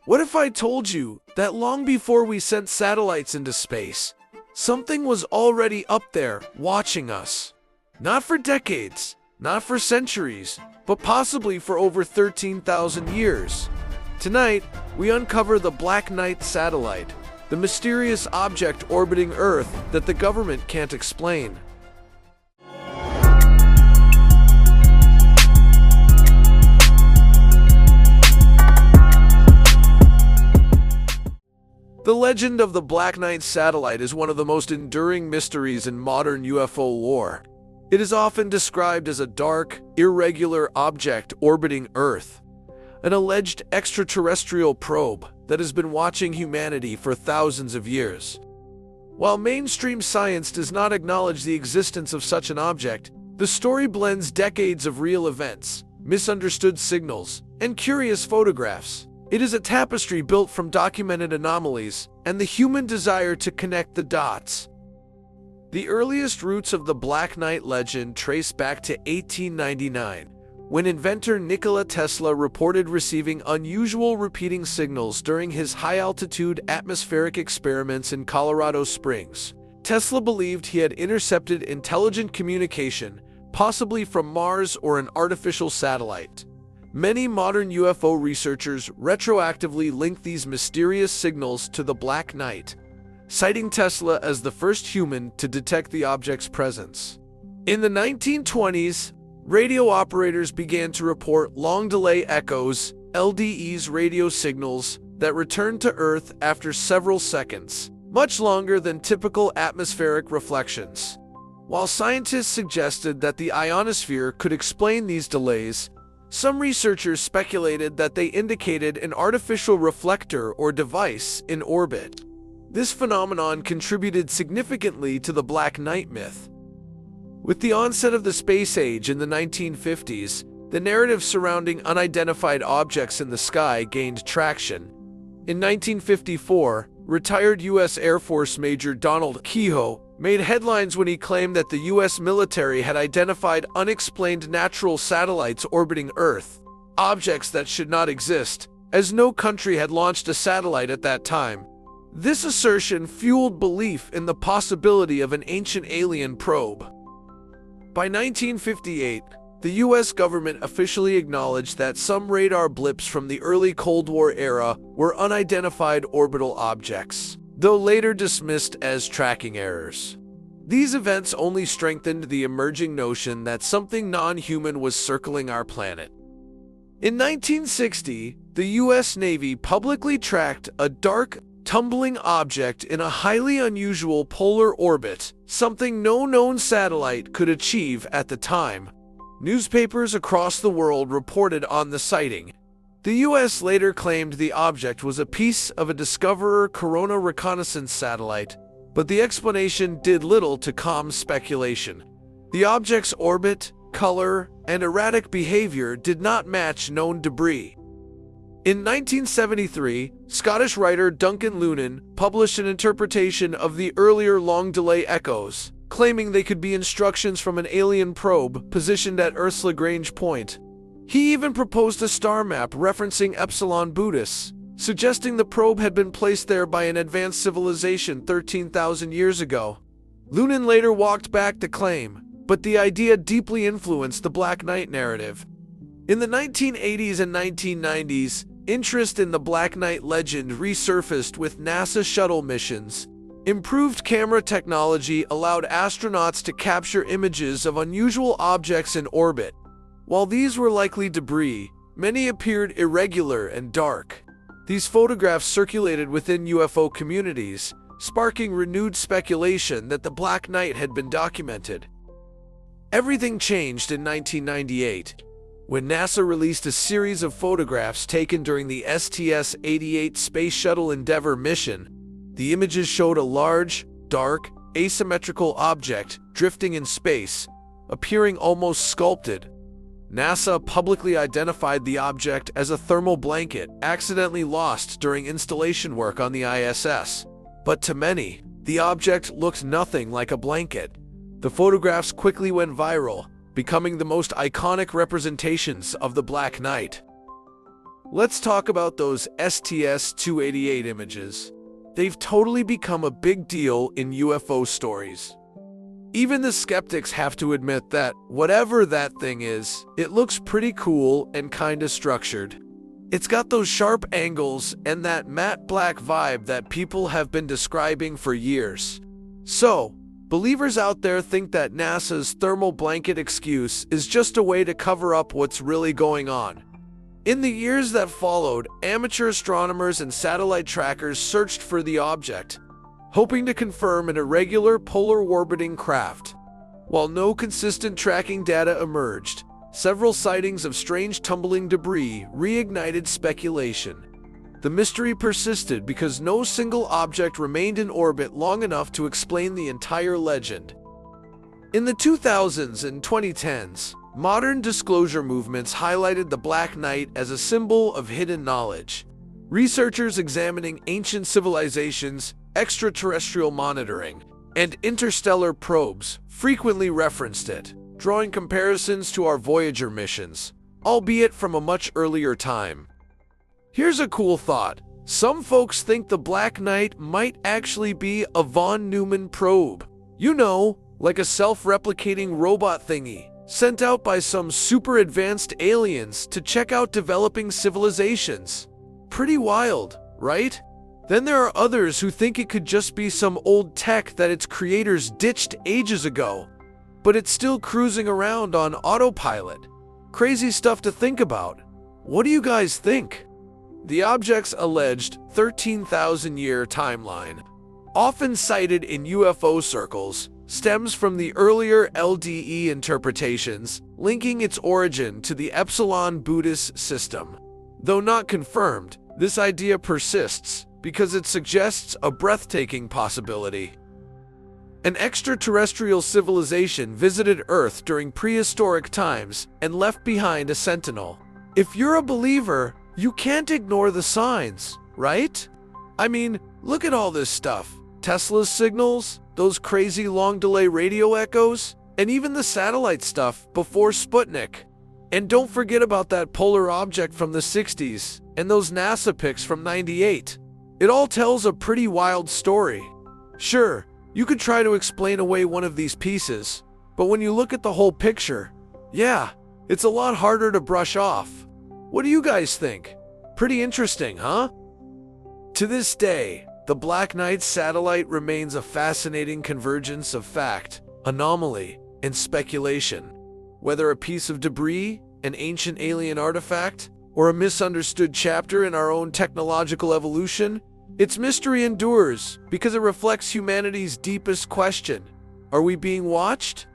What if I told you that long before we sent satellites into space, something was already up there watching us? Not for decades, not for centuries, but possibly for over 13,000 years. Tonight, we uncover the Black Knight satellite, the mysterious object orbiting Earth that the government can't explain. The legend of the Black Knight satellite is one of the most enduring mysteries in modern UFO lore. It is often described as a dark, irregular object orbiting Earth, an alleged extraterrestrial probe that has been watching humanity for thousands of years. While mainstream science does not acknowledge the existence of such an object, the story blends decades of real events, misunderstood signals, and curious photographs. It is a tapestry built from documented anomalies and the human desire to connect the dots. The earliest roots of the Black Knight legend trace back to 1899, when inventor Nikola Tesla reported receiving unusual repeating signals during his high-altitude atmospheric experiments in Colorado Springs. Tesla believed he had intercepted intelligent communication, possibly from Mars or an artificial satellite. Many modern UFO researchers retroactively link these mysterious signals to the Black Knight, citing Tesla as the first human to detect the object's presence. In the 1920s, radio operators began to report long-delay echoes, LDEs, radio signals that returned to Earth after several seconds, much longer than typical atmospheric reflections. While scientists suggested that the ionosphere could explain these delays, some researchers speculated that they indicated an artificial reflector or device in orbit. This phenomenon contributed significantly to the Black Knight myth. With the onset of the space age in the 1950s, the narrative surrounding unidentified objects in the sky gained traction. In 1954, retired U.S. Air Force Major Donald Kehoe made headlines when he claimed that the U.S. military had identified unexplained natural satellites orbiting Earth, objects that should not exist, as no country had launched a satellite at that time. This assertion fueled belief in the possibility of an ancient alien probe. By 1958, the U.S. government officially acknowledged that some radar blips from the early Cold War era were unidentified orbital objects, though later dismissed as tracking errors. These events only strengthened the emerging notion that something non-human was circling our planet. In 1960, the U.S. Navy publicly tracked a dark, tumbling object in a highly unusual polar orbit, something no known satellite could achieve at the time. Newspapers across the world reported on the sighting. The U.S. later claimed the object was a piece of a Discoverer Corona reconnaissance satellite, but the explanation did little to calm speculation. The object's orbit, color, and erratic behavior did not match known debris. In 1973, Scottish writer Duncan Lunan published an interpretation of the earlier long-delay echoes, claiming they could be instructions from an alien probe positioned at Earth's Lagrange point. He even proposed a star map referencing Epsilon Boötis, suggesting the probe had been placed there by an advanced civilization 13,000 years ago. Lunan later walked back the claim, but the idea deeply influenced the Black Knight narrative. In the 1980s and 1990s, interest in the Black Knight legend resurfaced with NASA shuttle missions. Improved camera technology allowed astronauts to capture images of unusual objects in orbit. While these were likely debris, many appeared irregular and dark. These photographs circulated within UFO communities, sparking renewed speculation that the Black Knight had been documented. Everything changed in 1998, when NASA released a series of photographs taken during the STS-88 Space Shuttle Endeavour mission. The images showed a large, dark, asymmetrical object drifting in space, appearing almost sculpted. NASA publicly identified the object as a thermal blanket accidentally lost during installation work on the ISS. But to many, the object looked nothing like a blanket. The photographs quickly went viral, becoming the most iconic representations of the Black Knight. let's talk about those STS-288 images. They've totally become a big deal in UFO stories. Even the skeptics have to admit that, whatever that thing is, it looks pretty cool and kinda structured. It's got those sharp angles and that matte black vibe that people have been describing for years. So, believers out there think that NASA's thermal blanket excuse is just a way to cover up what's really going on. In the years that followed, amateur astronomers and satellite trackers searched for the object, hoping to confirm an irregular polar orbiting craft. While no consistent tracking data emerged, several sightings of strange tumbling debris reignited speculation. The mystery persisted because no single object remained in orbit long enough to explain the entire legend. In the 2000s and 2010s, modern disclosure movements highlighted the Black Knight as a symbol of hidden knowledge. Researchers examining ancient civilizations, extraterrestrial monitoring, and interstellar probes frequently referenced it, drawing comparisons to our Voyager missions, albeit from a much earlier time. Here's a cool thought. Some folks think the Black Knight might actually be a von Neumann probe. You know, like a self-replicating robot thingy, sent out by some super advanced aliens to check out developing civilizations. Pretty wild, right? Then there are others who think it could just be some old tech that its creators ditched ages ago, but it's still cruising around on autopilot. Crazy stuff to think about. What do you guys think? The object's alleged 13,000-year timeline, often cited in UFO circles, stems from the earlier LDE interpretations, linking its origin to the Epsilon Buddhist system. Though not confirmed, this idea persists because it suggests a breathtaking possibility. An extraterrestrial civilization visited Earth during prehistoric times and left behind a sentinel. If you're a believer, you can't ignore the signs, right? I mean, look at all this stuff. Tesla's signals, those crazy long-delay radio echoes, and even the satellite stuff before Sputnik. And don't forget about that polar object from the 60s and those NASA pics from '98. It all tells a pretty wild story. Sure, you could try to explain away one of these pieces, but when you look at the whole picture, yeah, it's a lot harder to brush off. What do you guys think? Pretty interesting, huh? To this day, the Black Knight satellite remains a fascinating convergence of fact, anomaly, and speculation. Whether a piece of debris, an ancient alien artifact, or a misunderstood chapter in our own technological evolution, its mystery endures because it reflects humanity's deepest question: are we being watched?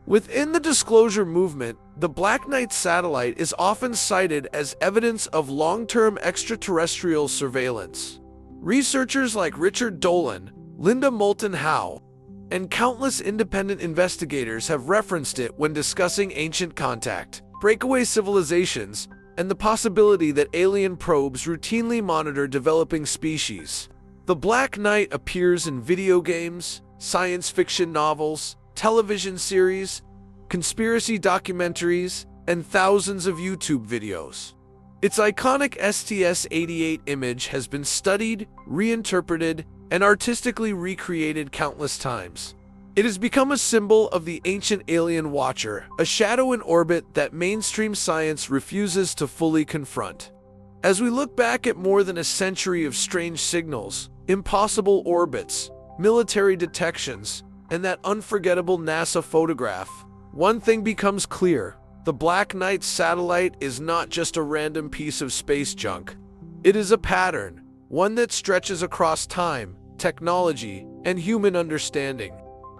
Within the disclosure movement, the Black Knight satellite is often cited as evidence of long-term extraterrestrial surveillance. Researchers like Richard Dolan, Linda Moulton Howe, and countless independent investigators have referenced it when discussing ancient contact, breakaway civilizations, and the possibility that alien probes routinely monitor developing species. The Black Knight appears in video games, science fiction novels, television series, conspiracy documentaries, and thousands of YouTube videos. Its iconic STS-88 image has been studied, reinterpreted, and artistically recreated countless times. It has become a symbol of the ancient alien watcher, a shadow in orbit that mainstream science refuses to fully confront. As we look back at more than a century of strange signals, impossible orbits, military detections, and that unforgettable NASA photograph, one thing becomes clear: the Black Knight satellite is not just a random piece of space junk. It is a pattern, one that stretches across time, technology, and human understanding.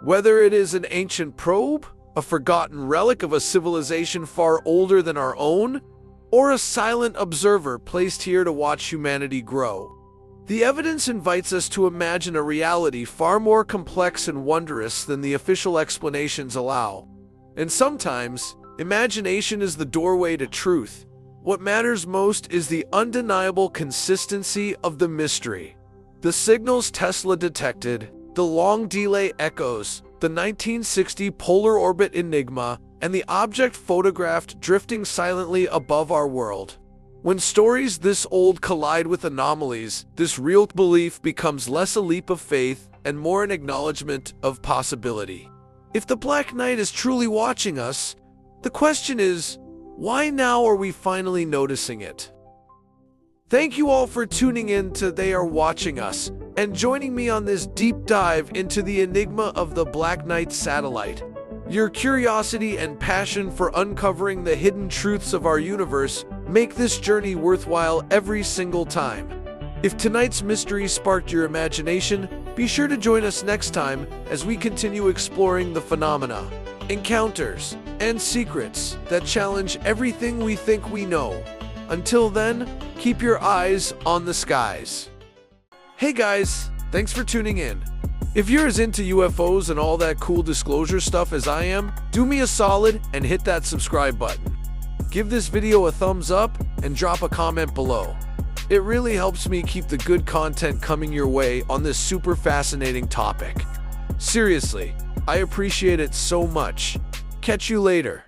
Whether it is an ancient probe, a forgotten relic of a civilization far older than our own, or a silent observer placed here to watch humanity grow, the evidence invites us to imagine a reality far more complex and wondrous than the official explanations allow. And sometimes, imagination is the doorway to truth. What matters most is the undeniable consistency of the mystery. The signals Tesla detected, the long delay echoes, the 1960 polar orbit enigma, and the object photographed drifting silently above our world. When stories this old collide with anomalies, this real belief becomes less a leap of faith and more an acknowledgement of possibility. If the Black Knight is truly watching us, the question is, why now are we finally noticing it? Thank you all for tuning in to They Are Watching Us and joining me on this deep dive into the enigma of the Black Knight satellite. Your curiosity and passion for uncovering the hidden truths of our universe make this journey worthwhile every single time. If tonight's mystery sparked your imagination, be sure to join us next time as we continue exploring the phenomena, encounters, and secrets that challenge everything we think we know. Until then, keep your eyes on the skies. Hey guys, thanks for tuning in. If you're as into UFOs and all that cool disclosure stuff as I am, do me a solid and hit that subscribe button. Give this video a thumbs up and drop a comment below. It really helps me keep the good content coming your way on this super fascinating topic. Seriously, I appreciate it so much. Catch you later.